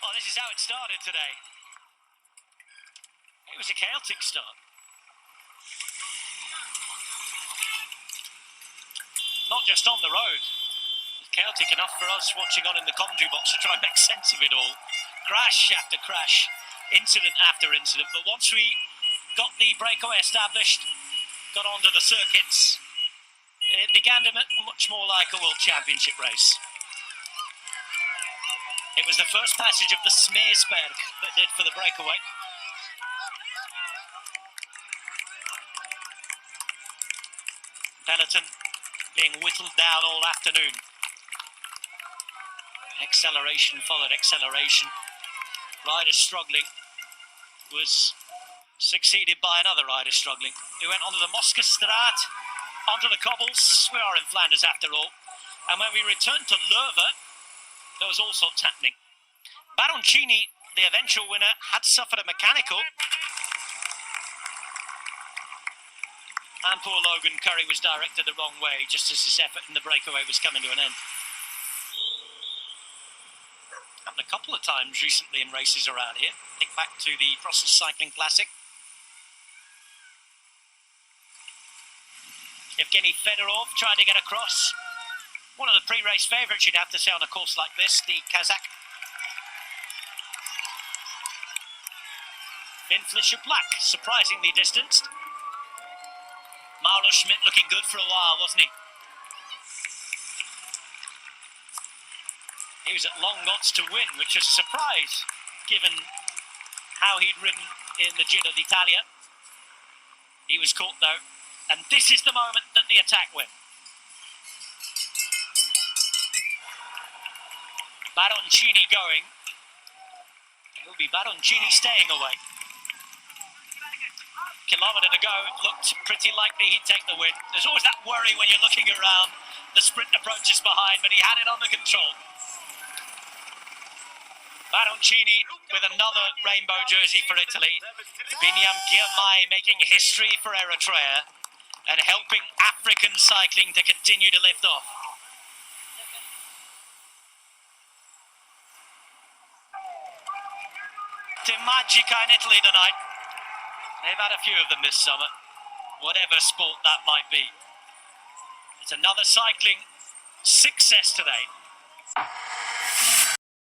Well, this is how it started today. It was a chaotic start. Not just on the road. It's chaotic enough for us watching on in the commentary box to try and make sense of it all. Crash after crash, incident after incident. But once we got the breakaway established, got onto the circuits, it began to look much more like a World Championship race. It was the first passage of the Smeersberg that did for the breakaway. Peloton being whittled down all afternoon. Acceleration followed acceleration. Rider struggling was succeeded by another rider struggling, who went onto the Moskestraat, onto the cobbles. We are in Flanders after all. And when we returned to Leuven, there was all sorts happening. Baroncini, the eventual winner, had suffered a mechanical. And poor Logan Curry was directed the wrong way just as his effort in the breakaway was coming to an end. Happened a couple of times recently in races around here. Think back to the Brussels Cycling Classic. Evgeny Fedorov tried to get across. One of the pre-race favourites, you'd have to say, on a course like this, the Kazakh. Finn Flischer-Black, surprisingly distanced. Mauro Schmidt looking good for a while, wasn't he? He was at long odds to win, which was a surprise, given how he'd ridden in the Giro d'Italia. He was caught, though, and this is the moment that the attack went. Baroncini going. It will be Baroncini staying away. Kilometre to go, it looked pretty likely he'd take the win. There's always that worry when you're looking around, the sprint approaches behind, but he had it under control. Baroncini with another rainbow jersey for Italy. Biniam Ghirmay making history for Eritrea and helping African cycling to continue to lift off. Magica in Italy tonight. They've had a few of them this summer, whatever sport that might be. It's another cycling success today.